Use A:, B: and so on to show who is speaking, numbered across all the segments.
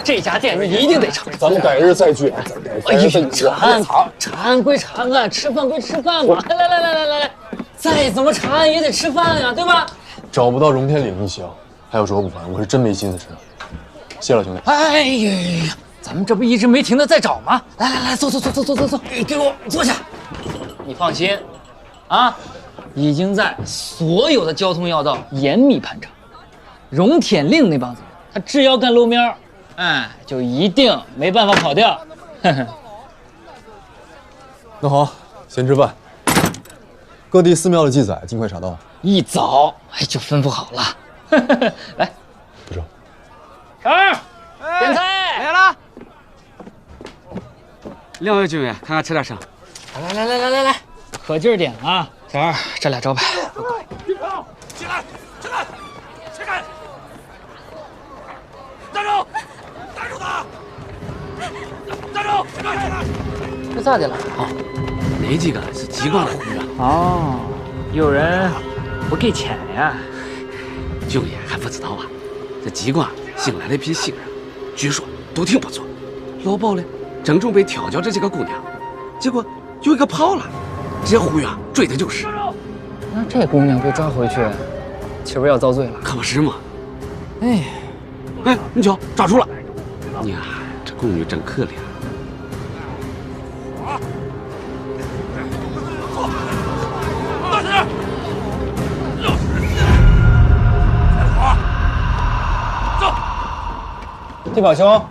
A: 这家店你一定得尝。
B: 咱们改日再聚。
A: 哎呀，查案归查案，吃饭归吃饭嘛。来，再怎么查案也得吃饭呀，对吧？
B: 找不到荣天岭一行，还有卓不凡，我是真没心思吃。谢了，兄弟。
A: 哎呀，咱们这不一直没停的在找吗？来，坐，给我坐下。你放心，啊，已经在所有的交通要道严密盘查。荣天令那帮子人，他只要敢露面，哎，就一定没办法跑掉。
B: 那好，先吃饭。各地寺庙的记载，尽快查到。
A: 一早就吩咐好了。来，
B: 不是。
A: 小二，点菜
C: 来了。两位军委，看看吃点啥？
A: 来，可劲儿点啊！小二，这俩招牌。
D: 起来！起开！站住！站住他！站住！
A: 这咋的了？
C: 哦，那几个是机关的会员。
A: 哦，有人不给钱呀？
C: 军爷还不知道啊，这机关新来了一批新人，据说都挺不错。老鸨呢，正准备调教这几个姑娘，结果有一个跑了，这会员追的就是。
A: 那这姑娘被抓回去，岂不是要遭罪了？
C: 可不是嘛！
A: 哎，
C: 你瞧，抓住了！你看这宫女真可怜。
D: 大师，走！
A: 地保兄。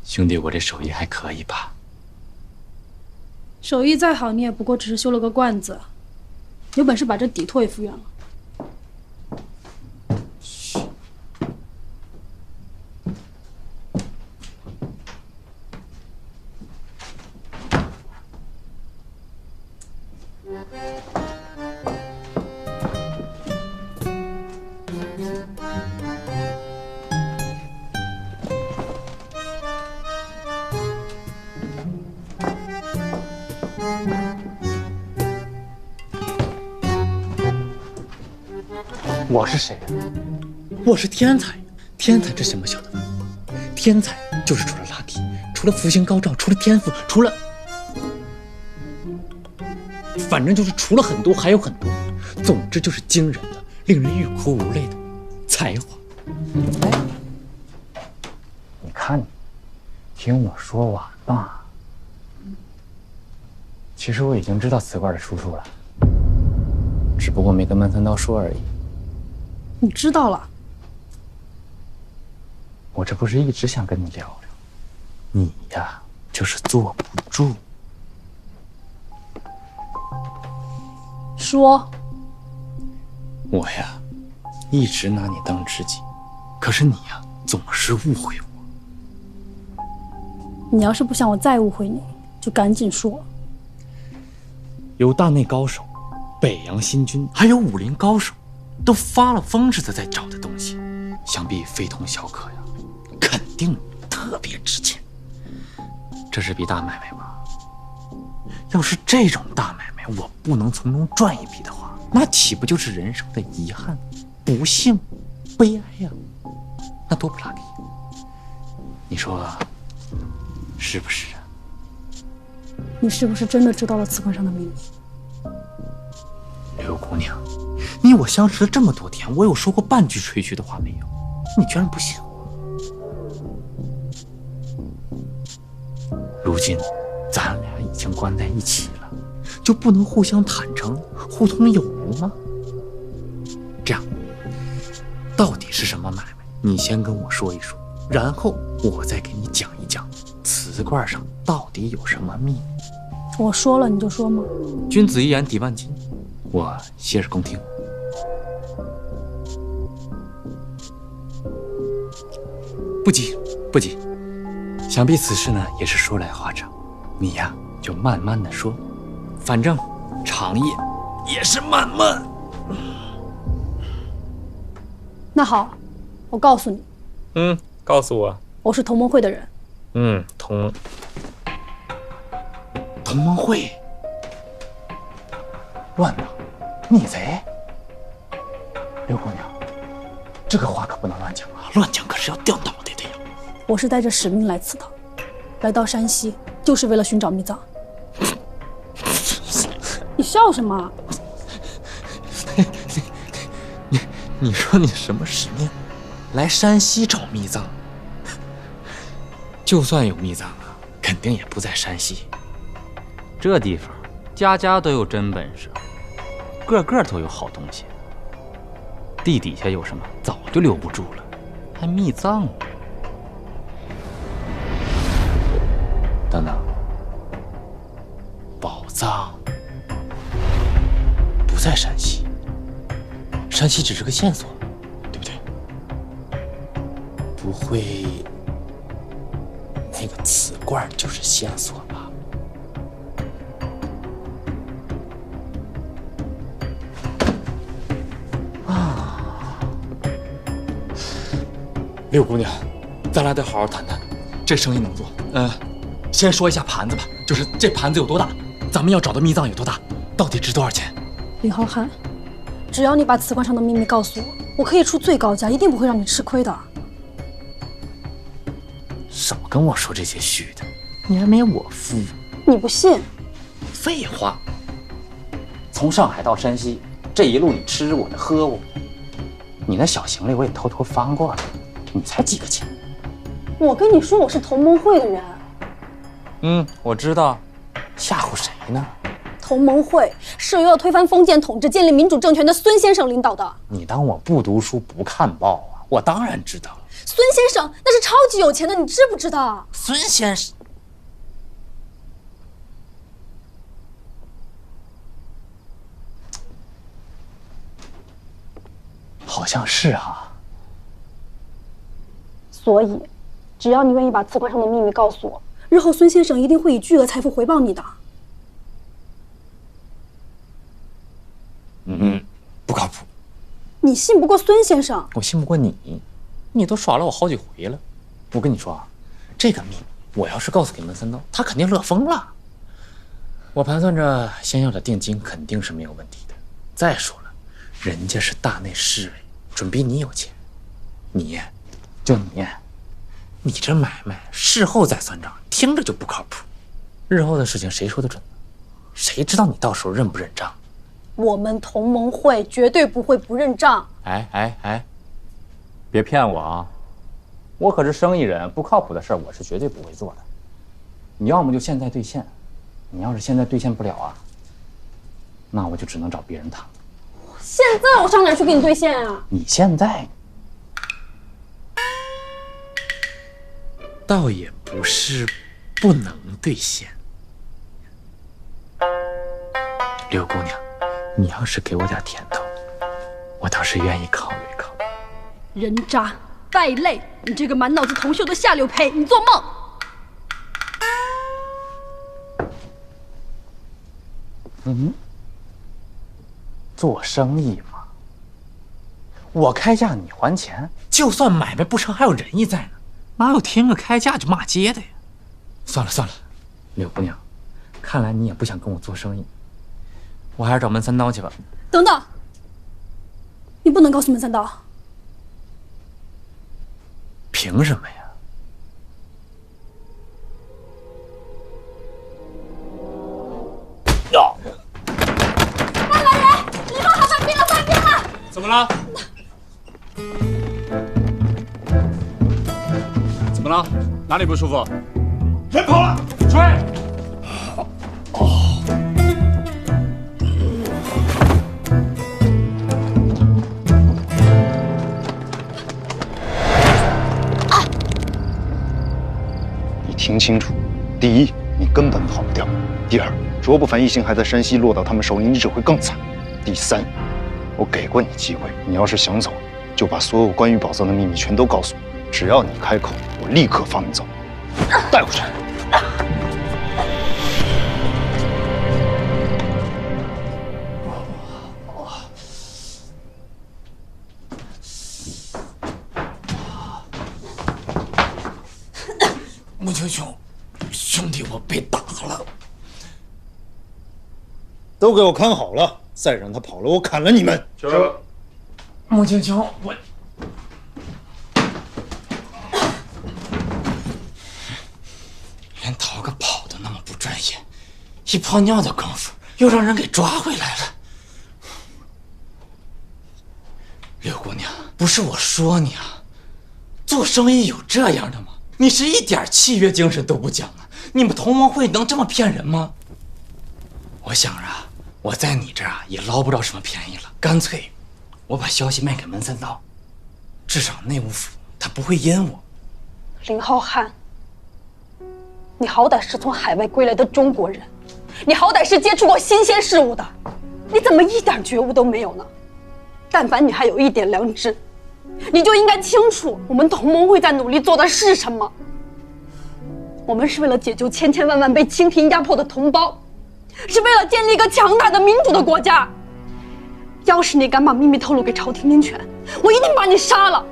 E: 兄弟，我这手艺还可以吧？
F: 手艺再好，你也不过只是修了个罐子，有本事把这底托也复原了。
E: 我是谁？我是天才。天才这什么晓得？天才就是除了拉提，除了福星高照，除了天赋，除了……反正就是除了很多还有很多。总之就是惊人的、令人欲哭无泪的才华。
A: 你看你，听我说完吧。其实我已经知道瓷罐的出处了，只不过没跟曼三刀说而已。
F: 你知道了？
A: 我这不是一直想跟你聊聊，你呀就是坐不住。
F: 说。
E: 我呀，一直拿你当知己，可是你呀总是误会我。
F: 你要是不想我再误会你，就赶紧说。
E: 有大内高手、北洋新军，还有武林高手，都发了疯似的在找的东西，想必非同小可呀，肯定特别值钱。这是笔大买卖吧？要是这种大买卖我不能从中赚一笔的话，那岂不就是人生的遗憾、不幸、悲哀呀？那多不拉给！你说是不是啊？
F: 你是不是真的知道了瓷罐上的秘密？
E: 刘姑娘，你我相识了这么多天，我有说过半句吹嘘的话没有？你居然不信我！如今咱俩已经关在一起了，就不能互相坦诚、互通有无吗？这样，到底是什么买卖？你先跟我说一说，然后我再给你讲一讲瓷罐上到底有什么秘密。
F: 我说了你就说吗？
E: 君子一言抵万金，我洗耳恭听。不急，不急，想必此事呢也是说来话长，你呀就慢慢的说，反正长夜也是漫漫。
F: 那好，我告诉你，
G: 告诉我。
F: 我是同盟会的人。
E: 同盟会，乱党，逆贼。刘姑娘，这个话可不能乱讲啊！乱讲可是要掉脑袋的呀！
F: 我是带着使命来此的，来到山西就是为了寻找秘藏。你笑什么？
E: 你说你什么使命？来山西找秘藏？就算有秘藏啊，肯定也不在山西。
G: 这地方家家都有真本事，个个都有好东西。地底下有什么，早就留不住了，还秘藏呢？
E: 等等，宝藏不在山西，山西只是个线索，对不对？不会那个瓷罐就是线索吧？六姑娘，咱俩得好好谈谈，这生意能做。先说一下盘子吧，就是这盘子有多大，咱们要找的秘藏有多大，到底值多少钱？
F: 李浩瀚，只要你把瓷罐上的秘密告诉我，我可以出最高价，一定不会让你吃亏的。
E: 少跟我说这些虚的，你还没我富。
F: 你不信？
E: 废话，从上海到山西这一路，你吃我的喝我，你那小行李我也偷偷翻过了。你才几个钱？
F: 我跟你说，我是同盟会的人。
G: 我知道。
E: 吓唬谁呢？
F: 同盟会是由要推翻封建统治、建立民主政权的孙先生领导的。
E: 你当我不读书不看报啊？我当然知道了。
F: 孙先生那是超级有钱的，你知不知道？
E: 孙先生，好像是啊。
F: 所以，只要你愿意把瓷罐上的秘密告诉我，日后孙先生一定会以巨额财富回报你的。
E: 不靠谱。
F: 你信不过孙先生，
E: 我信不过你，你都耍了我好几回了。我跟你说啊，这个秘密我要是告诉给门三刀，他肯定乐疯了。我盘算着先要的定金肯定是没有问题的。再说了，人家是大内侍卫，准比你有钱。你这买卖事后再算账，听着就不靠谱。日后的事情谁说得准呢？谁知道你到时候认不认账？
F: 我们同盟会绝对不会不认账。
G: 哎，别骗我啊！我可是生意人，不靠谱的事儿我是绝对不会做的。你要么就现在兑现，你要是现在兑现不了啊，那我就只能找别人谈。
F: 现在我上哪去给你兑现啊？
E: 你现在倒也不是不能兑现。刘姑娘，你要是给我点甜头，我倒是愿意考虑考虑。
F: 人渣败类，你这个满脑子铜锈的下流胚，你做梦！
E: 做生意嘛，我开价你还钱，就算买卖不成，还有仁义在呢，哪有听个开价就骂街的呀？算了算了，柳姑娘，看来你也不想跟我做生意，我还是找门三刀去吧。
F: 等等，你不能告诉门三刀。
E: 凭什么呀？
F: 来人！李浩他犯病了，犯病了！
E: 怎么了？怎么了？哪里不舒服？
D: 人跑了，
E: 追！
H: 你听清楚，第一，你根本跑不掉；第二，卓不凡一行还在山西，落到他们手里，你只会更惨；第三，我给过你机会，你要是想走，就把所有关于宝藏的秘密全都告诉我，只要你开口，我立刻放你走，带回去。
E: 穆青兄，兄弟，我被打了。
B: 都给我看好了，再让他跑了，我砍了你们！
E: 穆青兄，我连逃个跑都那么不专业，一泡尿的功夫又让人给抓回来了。柳姑娘，不是我说你啊，做生意有这样的吗？你是一点契约精神都不讲啊！你们同盟会能这么骗人吗？我想啊，我在你这儿啊也捞不着什么便宜了，干脆我把消息卖给门三刀，至少内务府他不会阴我。
F: 林浩瀚，你好歹是从海外归来的中国人，你好歹是接触过新鲜事物的，你怎么一点觉悟都没有呢？但凡你还有一点良知，你就应该清楚我们同盟会在努力做的是什么。我们是为了解救千千万万被清廷压迫的同胞，是为了建立一个强大的民主的国家。要是你敢把秘密透露给朝廷兵权，我一定把你杀了。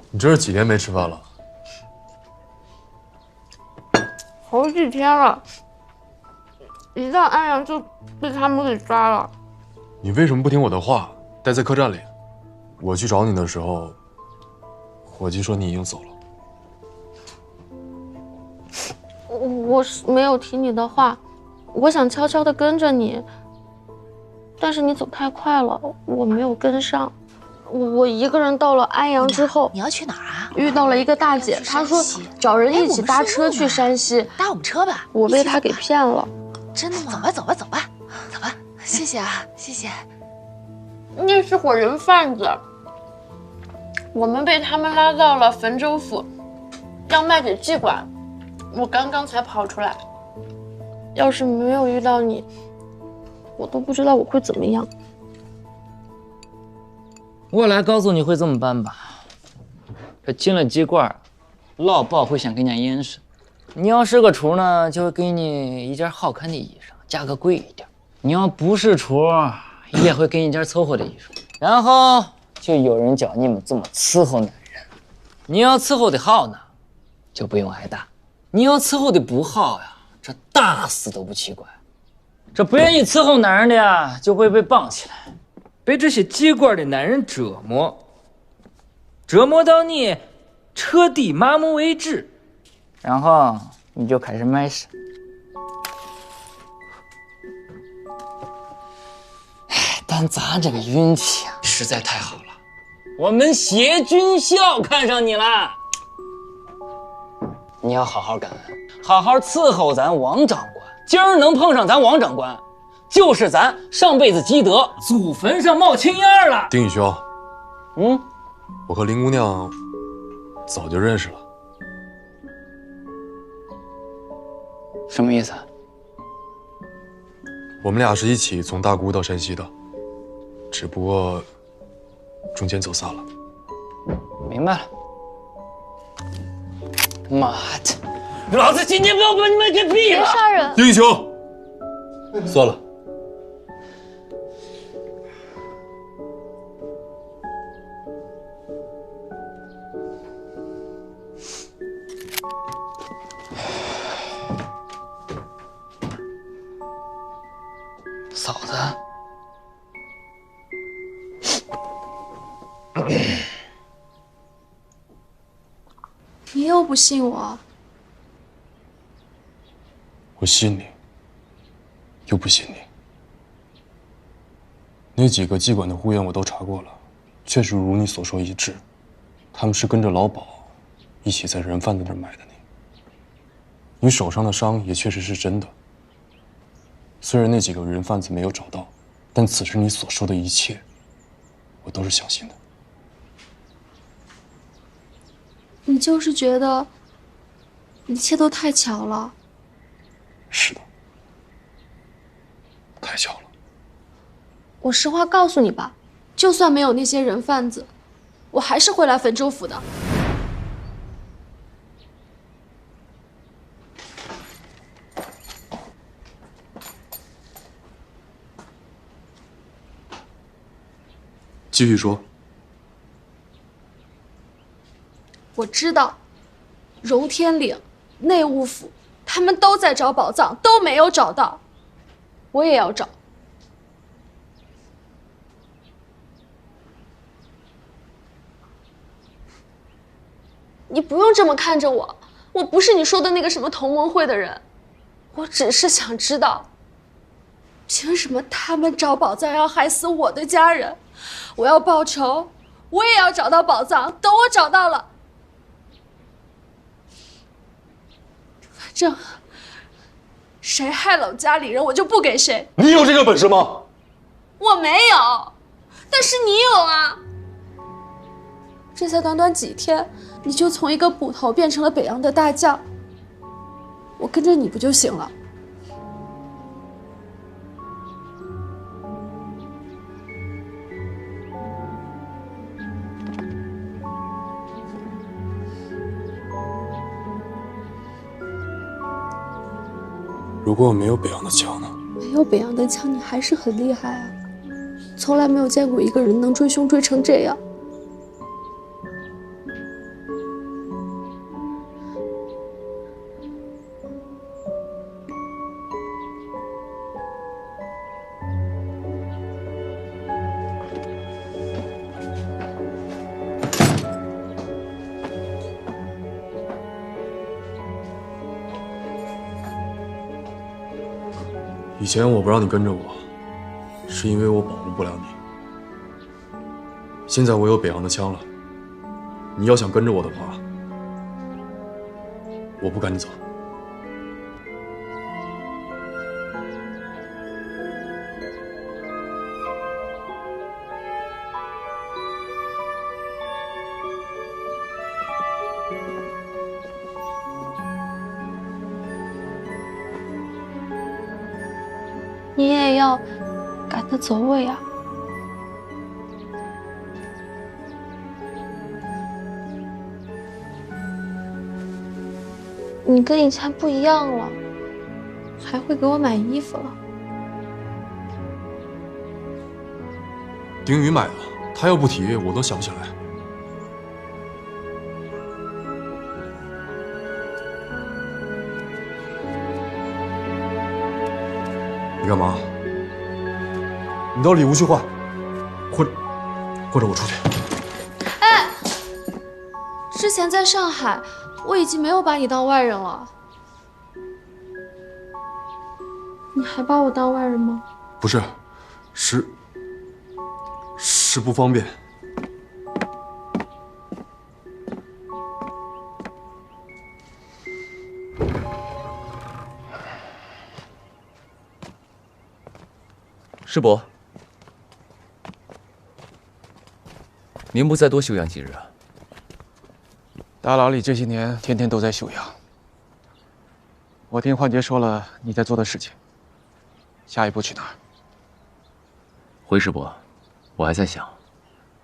B: 你这是几天没吃饭了？
I: 好几天了，一到安阳就被他们给抓了。
B: 你为什么不听我的话，待在客栈里？我去找你的时候，伙计说你已经走了。
I: 我是没有听你的话，我想悄悄地跟着你，但是你走太快了，我没有跟上。我一个人到了安阳之后，
J: 你要去哪儿啊？
I: 遇到了一个大姐，她说找人一起搭车去山西，
J: 搭我们车吧。
I: 我被她给骗了。
J: 真的吗？走吧，走吧，走吧，走吧。谢谢啊，谢谢。
I: 那是伙人贩子，我们被他们拉到了汾州府，要卖给妓馆。我刚刚才跑出来，要是没有遇到你，我都不知道我会怎么样。
A: 我来告诉你会这么办吧。这进了鸡馆，老鸨会想给你严实。你要是个厨呢，就会给你一件好看的衣裳，价格贵一点；你要不是厨，也会给你一件凑合的衣裳。然后就有人教你们怎么伺候男人。你要伺候的好呢，就不用挨打；你要伺候的不好呀，这打死都不奇怪。这不愿意伺候男人的呀，就会被绑起来。被这些鸡馆的男人折磨，折磨到你彻底麻木为止，然后你就开始卖身。但咱这个运气啊，实在太好了，我们协军校看上你了。你要好好感恩，好好伺候咱王长官。今儿能碰上咱王长官，就是咱上辈子积德，祖坟上冒青烟了。
B: 丁宇兄，我和林姑娘早就认识了。
A: 什么意思？
B: 我们俩是一起从大沽到山西的，只不过中间走散了。
A: 明白了。妈的，老子今天不要把你们给毙了！
J: 别杀人！
B: 英雄，算了。
A: 嫂子，
J: 你又不信我？
B: 我信你，又不信你。那几个妓馆的户员我都查过了，确实如你所说一致，他们是跟着老鸨一起在人贩子那儿买的你。你手上的伤也确实是真的。虽然那几个人贩子没有找到，但此时你所说的一切，我都是相信的。
J: 你就是觉得一切都太巧了。
B: 是的，太巧了。
J: 我实话告诉你吧，就算没有那些人贩子，我还是会来汾州府的。
B: 继续说。
J: 我知道，荣天岭、内务府，他们都在找宝藏，都没有找到，我也要找。你不用这么看着我，我不是你说的那个什么同盟会的人，我只是想知道，凭什么他们找宝藏要害死我的家人？我要报仇，我也要找到宝藏。等我找到了，反正谁害了我家里人，我就不给谁。
B: 你有这个本事吗？
J: 我没有，但是你有啊。这才短短几天，你就从一个捕头变成了北洋的大将，我跟着你不就行了？
B: 如果我没有北洋的枪呢？
J: 没有北洋的枪，你还是很厉害啊！从来没有见过一个人能追凶追成这样。
B: 以前我不让你跟着我，是因为我保护不了你。现在我有北洋的枪了，你要想跟着我的话，我不赶你走。
J: 你也要赶他走位啊！你跟以前不一样了，还会给我买衣服了。
B: 丁宇买的，他要不提我都想不起来。你干嘛？你到里屋去换，或者我出去。
J: 哎，之前在上海，我已经没有把你当外人了。你还把我当外人吗？
B: 不是，是不方便。
K: 师伯，您不再多休养几日啊？
L: 大牢里这些年天天都在休养。我听幻觉说了你在做的事情，下一步去哪儿？
K: 回师伯，我还在想，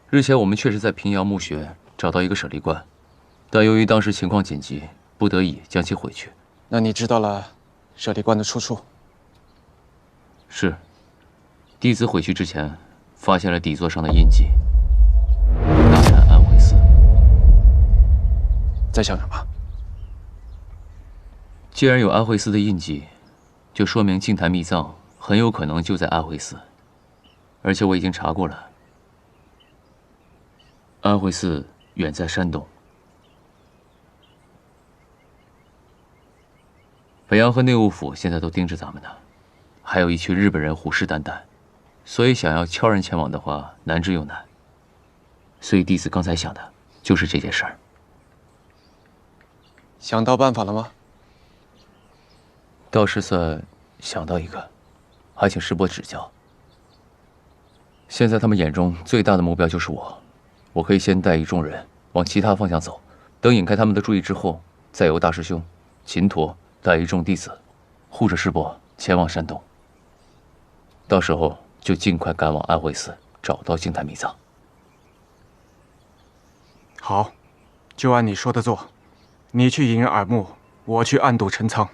K: 日前我们确实在平阳墓穴找到一个舍利棺，但由于当时情况紧急，不得已将其毁去。
L: 那你知道了舍利棺的出处？
K: 是，弟子毁去之前，发现了底座上的印记。大南安徽寺。
L: 在想什么？
K: 既然有安徽寺的印记，就说明净坛秘藏很有可能就在安徽寺。而且我已经查过了，安徽寺远在山东。北洋和内务府现在都盯着咱们呢，还有一群日本人虎视眈眈，所以想要悄然前往的话，难之又难。所以弟子刚才想的就是这件事儿。
L: 想到办法了吗？
K: 倒是算想到一个，还请师伯指教。现在他们眼中最大的目标就是我可以先带一众人往其他方向走，等引开他们的注意之后，再由大师兄秦陀带一众弟子，护着师伯前往山东。到时候就尽快赶往安徽寺，找到净坛秘藏。
L: 好，就按你说的做。你去引人耳目，我去暗度陈仓。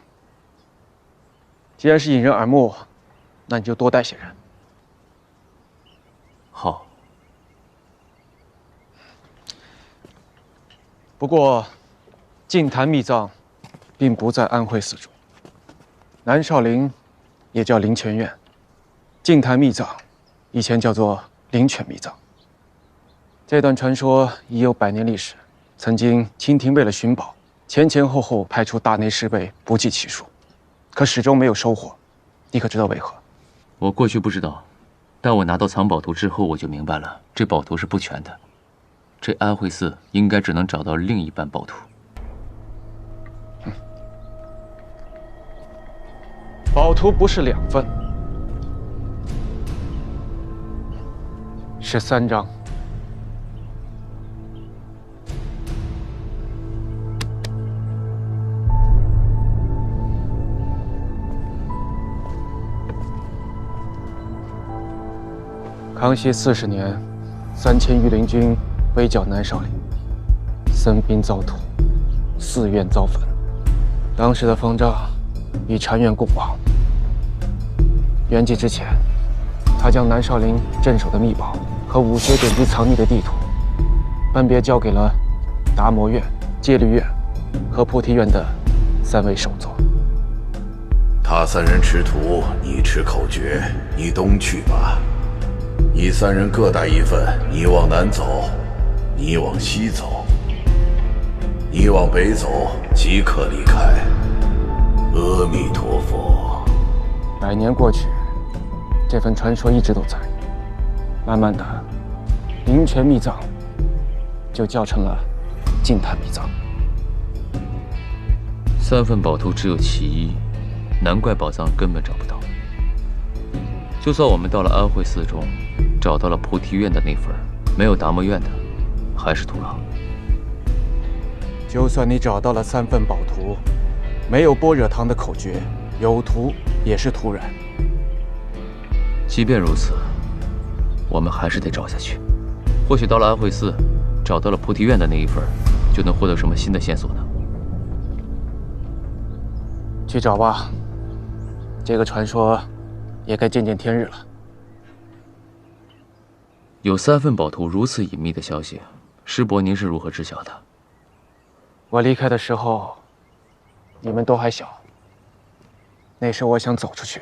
L: 既然是引人耳目，那你就多带些人。
K: 好。
L: 不过，净坛秘藏并不在安徽寺中。南少林也叫灵泉院，净坛秘藏以前叫做灵泉秘藏。这段传说已有100年历史。曾经清廷为了寻宝，前后派出大内侍卫不计其数，可始终没有收获。你可知道为何？
K: 我过去不知道，但我拿到藏宝图之后，我就明白了，这宝图是不全的。这安徽寺应该只能找到另一半宝图。
L: 宝图不是2份，是3张。康熙40年，3000御林军围剿南少林，僧兵遭屠，寺院遭焚。当时的方丈与禅院共亡。圆寂之前，他将南少林镇守的秘宝和武学典籍藏匿的地图，分别交给了达摩院、戒律院和菩提院的3位首座。
M: 他3人持图，你持口诀，你东去吧。你3人各带一份，你往南走，你往西走，你往北走，即可离开。阿弥陀佛。
L: 100年过去，这份传说一直都在。慢慢的，灵泉秘藏就叫成了净坛秘藏。
K: 3份宝图只有其一，难怪宝藏根本找不到。就算我们到了安徽寺中，找到了菩提院的那份，没有达摩院的，还是徒劳。
L: 就算你找到了3份宝图，没有般若堂的口诀，有图也是徒然。
K: 即便如此，我们还是得找下去。或许到了安徽寺，找到了菩提院的那一份，就能获得什么新的线索呢？
L: 去找吧，这个传说也该见见天日了。
K: 有3份宝图如此隐秘的消息，师伯您是如何知晓的？
L: 我离开的时候，你们都还小。那时我想走出去，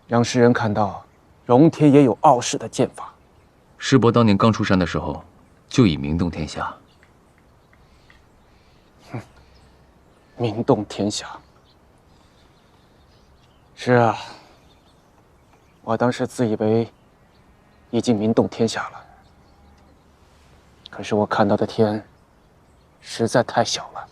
L: 让世人看到荣天也有傲世的剑法。
K: 师伯当年刚出山的时候，就已名动天下。
L: 哼，名动天下。是啊，我当时自以为已经名动天下了，可是我看到的天实在太小了。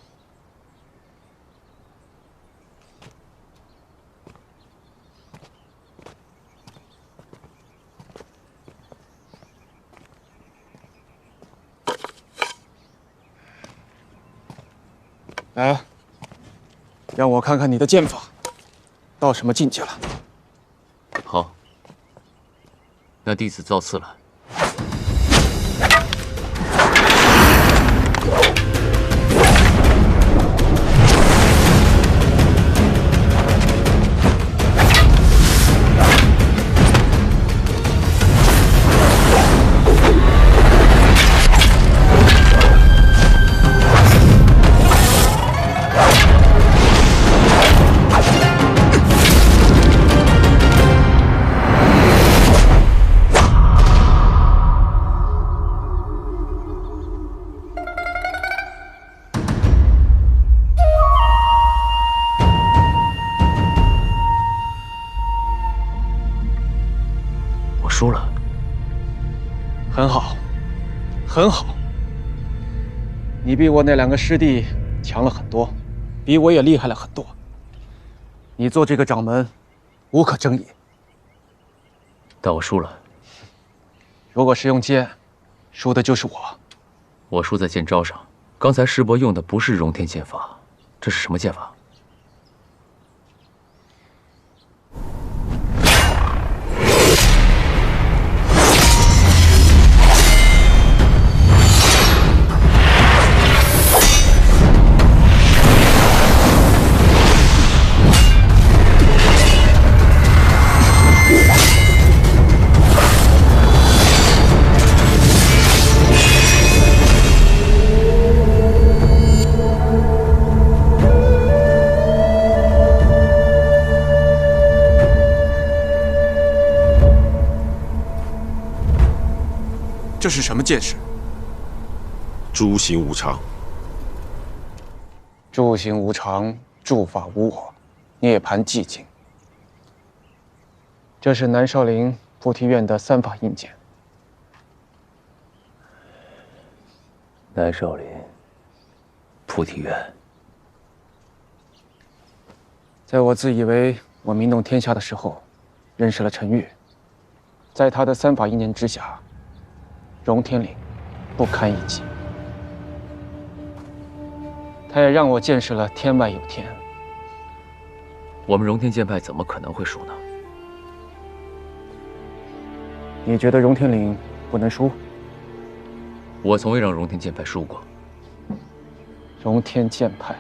L: 来，让我看看你的剑法到什么境界了。
K: 好，那弟子造次了。输了，
L: 很好，很好。你比我那2个师弟强了很多，比我也厉害了很多。你做这个掌门，无可争议。
K: 但我输了。
L: 如果是用剑，输的就是我。
K: 我输在剑招上。刚才师伯用的不是融天剑法，这是什么剑法？
L: 这是什么剑式？
N: 诸行无常。
L: 诸行无常，诸法无我，涅槃寂静。这是南少林菩提院的3法印鉴。
K: 南少林菩提院。
L: 在我自以为我名动天下的时候，认识了陈玉，在他的3法印鉴之下，荣天岭不堪一击。他也让我见识了天外有天。
K: 我们荣天剑派怎么可能会输呢？
L: 你觉得荣天岭不能输？
K: 我从未让荣天剑派输过。
L: 荣天剑派，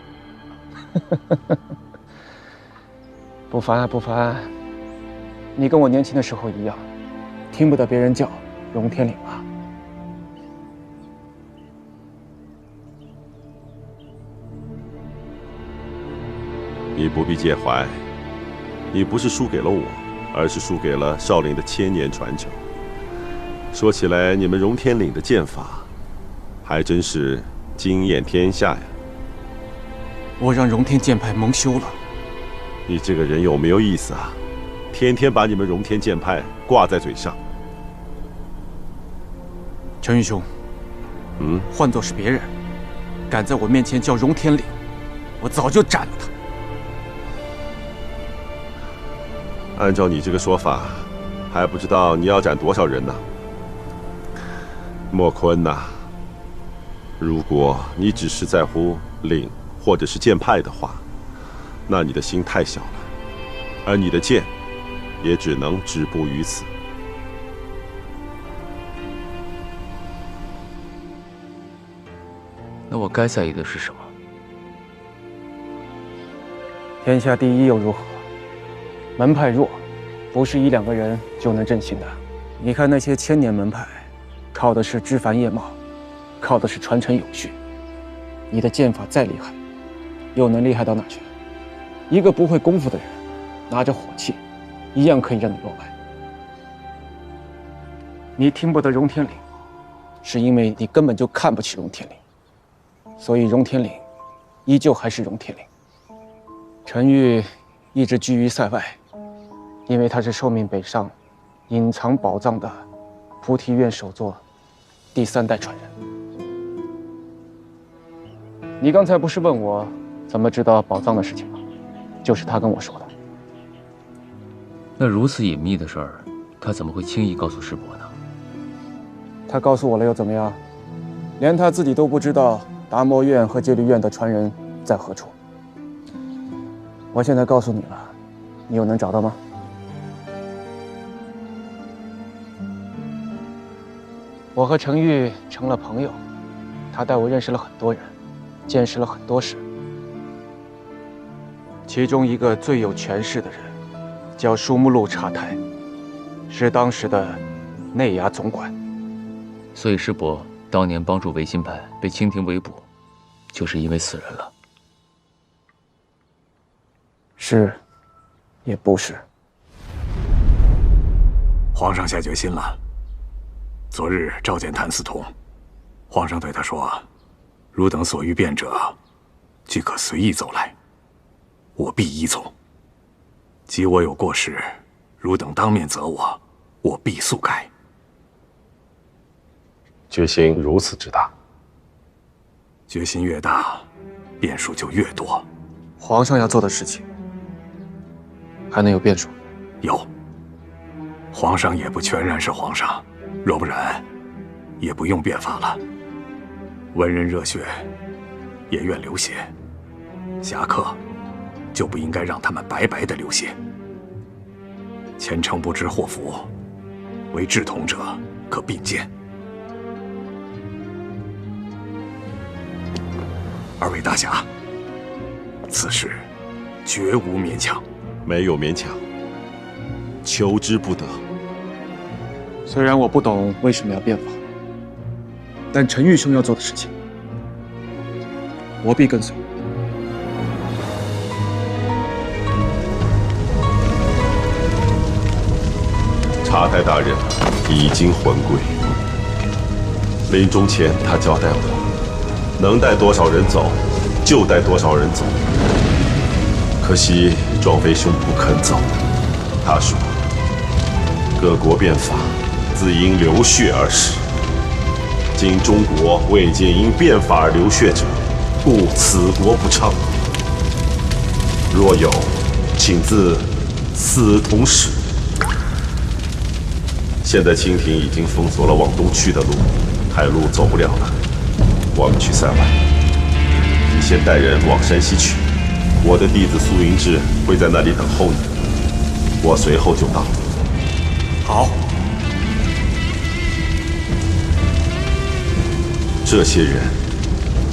L: 不凡啊不凡，你跟我年轻的时候一样，听不得别人叫荣天岭啊。
N: 你不必介怀，你不是输给了我，而是输给了少林的1000年传承。说起来，你们荣天岭的剑法，还真是惊艳天下呀！
L: 我让荣天剑派蒙羞了。
N: 你这个人有没有意思啊？天天把你们荣天剑派挂在嘴上。
L: 陈玉兄，换作是别人，敢在我面前叫荣天岭，我早就斩了他。
N: 按照你这个说法，还不知道你要斩多少人呢。莫坤呐，如果你只是在乎岭或者是剑派的话，那你的心太小了，而你的剑也只能止步于此。
K: 那我该在意的是什么？
L: 天下第一又如何？门派弱，不是1、2个人就能振兴的。你看那些1000年门派，靠的是枝繁叶茂，靠的是传承有序。你的剑法再厉害，又能厉害到哪去？一个不会功夫的人，拿着火器，一样可以让你落败。你听不得荣天岭，是因为你根本就看不起荣天岭，所以荣天岭依旧还是荣天岭。陈玉一直居于塞外，因为他是受命北上隐藏宝藏的菩提院首座第3代传人。你刚才不是问我怎么知道宝藏的事情吗？就是他跟我说的。
K: 那如此隐秘的事儿，他怎么会轻易告诉师伯呢？
L: 他告诉我了又怎么样？连他自己都不知道达摩院和戒律院的传人在何处。我现在告诉你了，你又能找到吗？我和程昱成了朋友，他带我认识了很多人，见识了很多事。其中一个最有权势的人，叫舒木禄察太，是当时的内衙总管。
K: 所以师伯当年帮助维新派被清廷围捕，就是因为此人了。
L: 是，也不是。
O: 皇上下决心了。昨日召见谭嗣同，皇上对他说：“汝等所欲变者，俱可随意走来，我必依从。即我有过失，汝等当面责我，我必速改。”
N: 决心如此之大，
O: 决心越大，变数就越多。
L: 皇上要做的事情，还能有变数？
O: 有。皇上也不全然是皇上，若不然，也不用变法了。文人热血，也愿流血；侠客，就不应该让他们白白的流血。前程不知祸福，为志同者可并肩。二位大侠，此事绝无勉强。
N: 没有勉强，求之不得。
L: 虽然我不懂为什么要变法，但程昱兄要做的事情，我必跟随。
N: 察太大人已经魂归，临终前他交代我，能带多少人走，就带多少人走。可惜庄飞兄不肯走，他说：“各国变法，自因流血而始。今中国未见因变法而流血者，故此国不昌。若有，请自司同使。”现在清廷已经封锁了往东去的路，海路走不了了。我们去塞外，你先带人往山西去。我的弟子苏云志会在那里等候你，我随后就到。
L: 好。
N: 这些人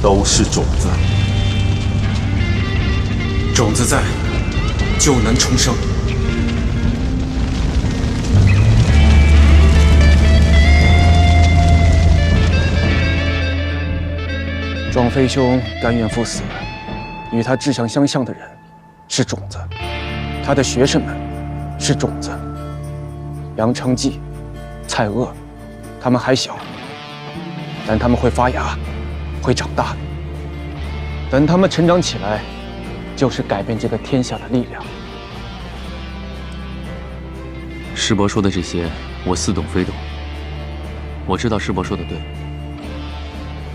N: 都是种子，
L: 种子在，就能重生。庄飞兄甘愿赴死，与他志向相像的人是种子，他的学生们是种子。杨承济、蔡锷，他们还小，但他们会发芽，会长大。等他们成长起来，就是改变这个天下的力量。
K: 师伯说的这些，我似懂非懂。我知道师伯说的对，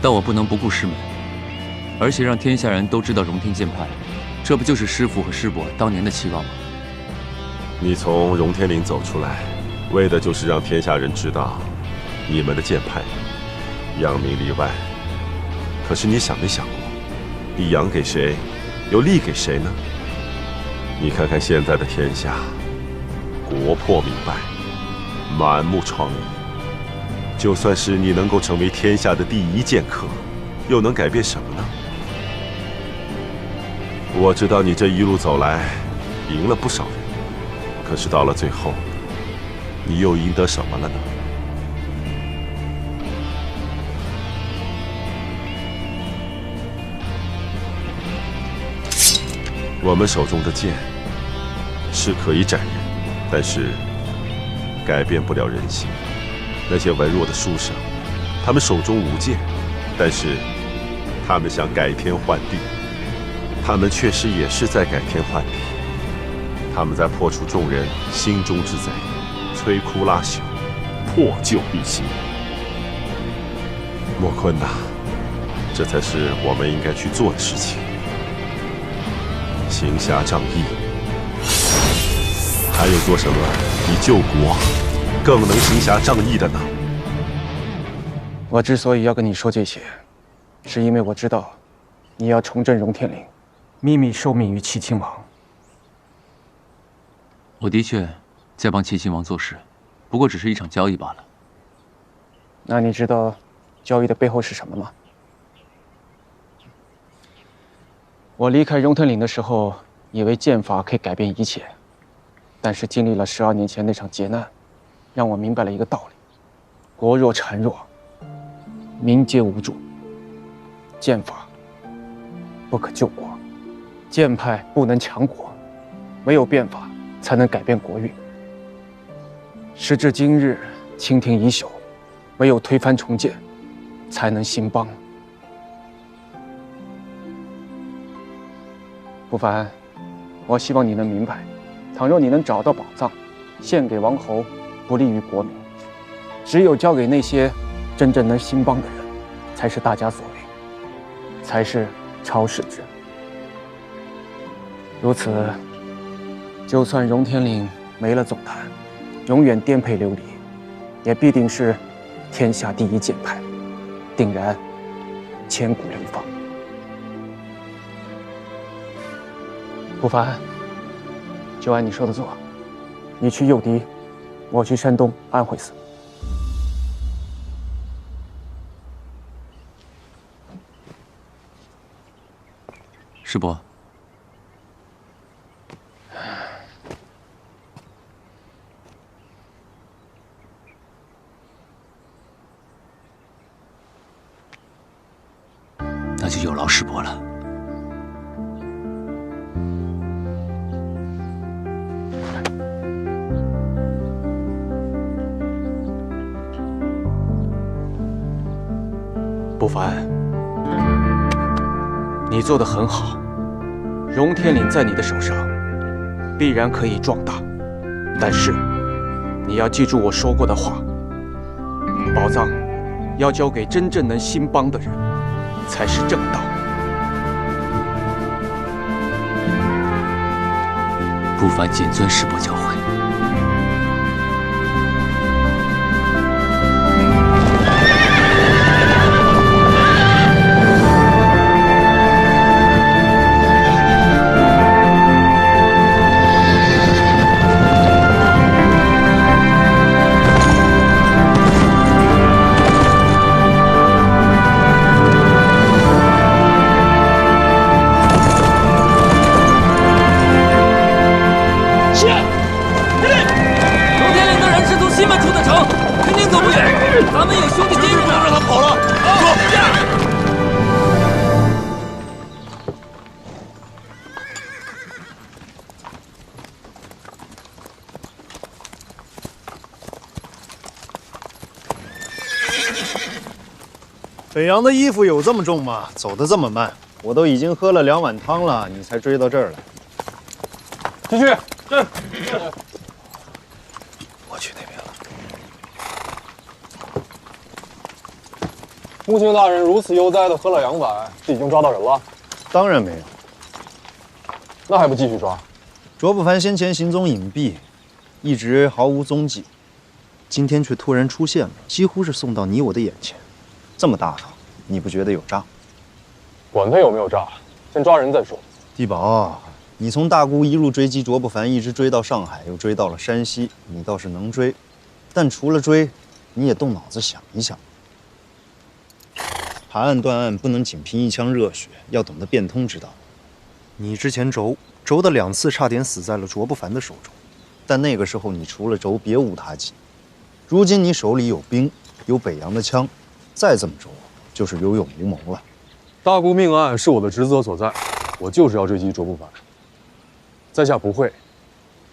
K: 但我不能不顾师门，而且让天下人都知道荣天剑派，这不就是师父和师伯当年的期望吗？
N: 你从荣天岭走出来，为的就是让天下人知道，你们的剑派扬名立万。可是你想没想过，你扬给谁，又立给谁呢？你看看现在的天下，国破民败，满目疮痍。就算是你能够成为天下的第一剑客，又能改变什么呢？我知道你这一路走来，赢了不少人，可是到了最后，你又赢得什么了呢？我们手中的剑是可以斩人，但是改变不了人心。那些文弱的书生，他们手中无剑，但是他们想改天换地，他们确实也是在改天换地。他们在破除众人心中之贼，摧枯拉朽，破旧立新。莫坤呐，这才是我们应该去做的事情。行侠仗义，还有做什么比救国更能行侠仗义的呢？
L: 我之所以要跟你说这些，是因为我知道，你要重振荣天岭，秘密受命于齐亲王，
K: 我的确在帮齐亲王做事，不过只是一场交易罢了。
L: 那你知道交易的背后是什么吗？我离开荣天岭的时候，以为剑法可以改变一切，但是经历了12年前那场劫难，让我明白了一个道理：国若孱弱，民皆无助。剑法不可救国，剑派不能强国，唯有变法才能改变国运。时至今日，清廷已朽，唯有推翻重建，才能兴邦。不凡，我希望你能明白，倘若你能找到宝藏，献给王侯，不利于国民。只有交给那些真正能兴邦的人，才是大家所为，才是超世之。如此，就算荣天岭没了总坛，永远颠沛流离，也必定是天下第一剑派，定然千古流芳。不凡，就按你说的做，你去诱敌，我去山东安徽寺。
K: 师伯，那就有劳师伯了。
L: 不凡，你做得很好。荣天岭在你的手上，必然可以壮大。但是，你要记住我说过的话：宝藏要交给真正能兴邦的人，才是正道。
K: 不凡谨遵师伯教诲。
H: 北洋的衣服有这么重吗？走得这么慢，我都已经喝了2碗汤了，你才追到这儿来。
B: 继续，这。
H: 我去那边了。
B: 穆青大人如此悠哉的喝了2碗，是已经抓到人了？
H: 当然没有。
B: 那还不继续抓？
H: 卓不凡先前行踪隐蔽，一直毫无踪迹，今天却突然出现了，几乎是送到你我的眼前。这么大方，你不觉得有诈？
B: 管他有没有诈，先抓人再说。
H: 地保，你从大沽一路追击卓不凡，一直追到上海，又追到了山西，你倒是能追，但除了追，你也动脑子想一想。爬案断案不能仅凭一腔热血，要懂得变通之道。你之前轴的2次差点死在了卓不凡的手中，但那个时候你除了轴别无他计。如今你手里有兵，有北洋的枪，再这么轴，就是有勇无谋了。
B: 大沽命案是我的职责所在，我就是要追击卓不凡。在下不会，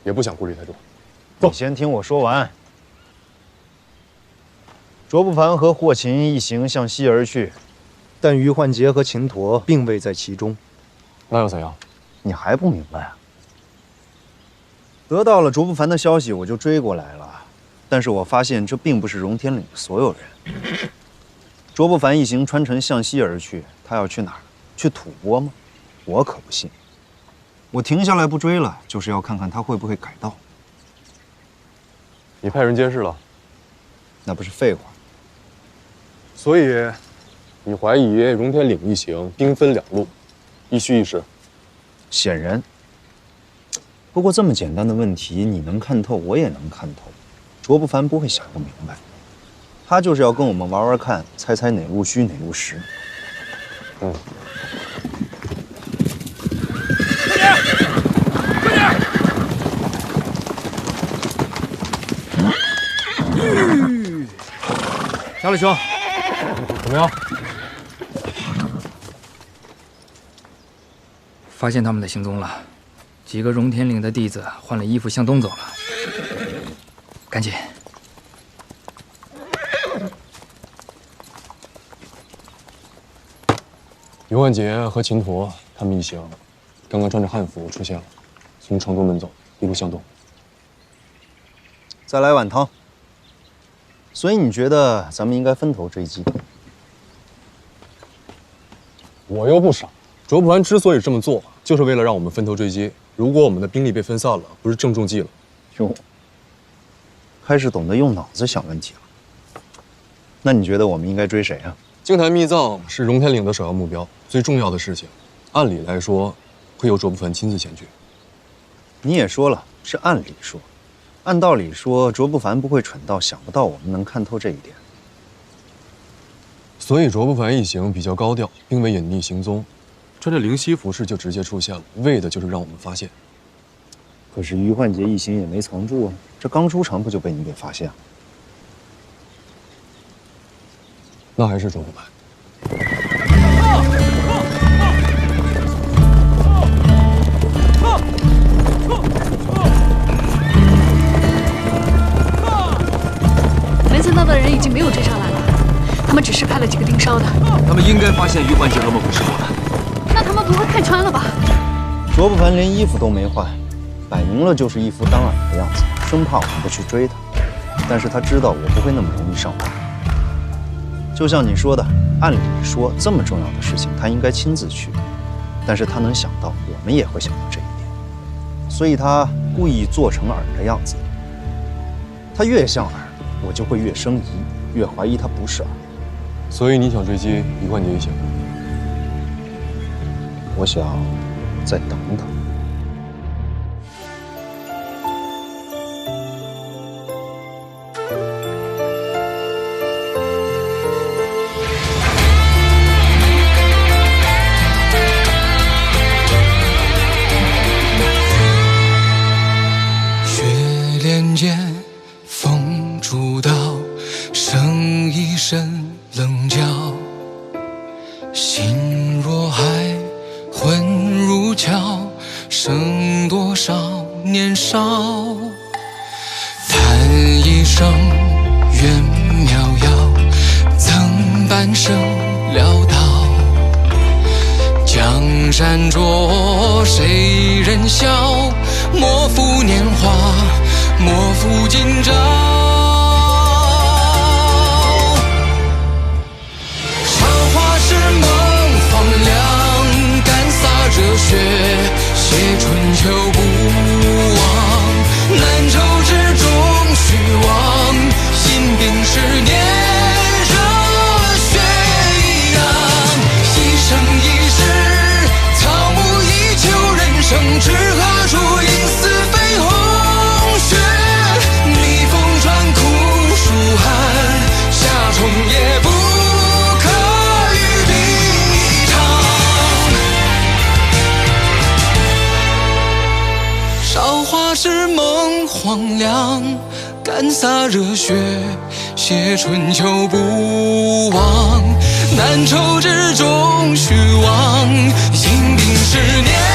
B: 也不想顾虑太多。
H: 你先听我说完。卓不凡和霍秦一行向西而去，但于焕杰和秦佗并未在其中。
B: 那又怎样？
H: 你还不明白啊？得到了卓不凡的消息，我就追过来了。但是我发现这并不是荣天岭的所有人。卓不凡一行穿城向西而去，他要去哪儿？去吐蕃吗？我可不信。我停下来不追了，就是要看看他会不会改道。
B: 你派人监视了？
H: 那不是废话。
B: 所以，你怀疑荣天岭一行兵分2路，一虚一实。
H: 显然，不过这么简单的问题，你能看透，我也能看透。卓不凡不会想不明白，他就是要跟我们玩玩看，猜猜哪路虚哪路实。
B: 嗯。
D: 快点！
A: 小李兄，
B: 怎么样？
A: 发现他们的行踪了，几个荣天岭的弟子换了衣服向东走了。赶紧！
B: 于万杰和秦陀他们一行，刚刚穿着汉服出现了，从城东门走，一路向东。
H: 再来碗汤。所以你觉得咱们应该分头追击？
B: 我又不傻，卓不凡之所以这么做，就是为了让我们分头追击。如果我们的兵力被分散了，不是正中计了？
H: 哟，开始懂得用脑子想问题了。那你觉得我们应该追谁啊？
B: 净坛密藏是荣天岭的首要目标，最重要的事情，按理来说，会由卓不凡亲自前去。
H: 你也说了，是按理说。按道理说，卓不凡不会蠢到想不到我们能看透这一点。
B: 所以卓不凡一行比较高调，并未隐匿行踪，穿着灵犀服饰就直接出现了，为的就是让我们发现。
H: 可是于焕杰一行也没藏住啊，这刚出城不就被你给发现了？
B: 那还是卓不凡。
F: 没想到的人已经没有追上来了，他们只是派了几个盯梢的。
C: 他们应该发现于焕杰和孟虎师傅了。
F: 那他们不会看穿了吧？
H: 卓不凡连衣服都没换，摆明了就是一副当耳的样子，生怕我们不去追他。但是他知道我不会那么容易上当。就像你说的，按理说这么重要的事情他应该亲自去，但是他能想到我们也会想到这一点，所以他故意做成耳的样子。他越像耳，我就会越生疑，越怀疑他不是耳。
B: 所以你想追击于焕杰一行？
H: 我想再等等。
P: 雪莲间，风主导，生一身棱角。心若海，魂如桥，剩多少年少？叹一声缘渺遥，曾半生潦倒。江山着，谁人笑？莫负年华，莫负今朝。韶华是梦荒凉，干洒热血，写春秋不忘。难酬之中虚妄，心病10年，热血一样。一生一世，草木依旧，人生至何处？因似飞红雪，逆风穿苦暑寒，夏虫也不可与冰一场。韶华是梦荒凉，干洒热血，写春秋不忘。难酬之中虚妄，因病10年。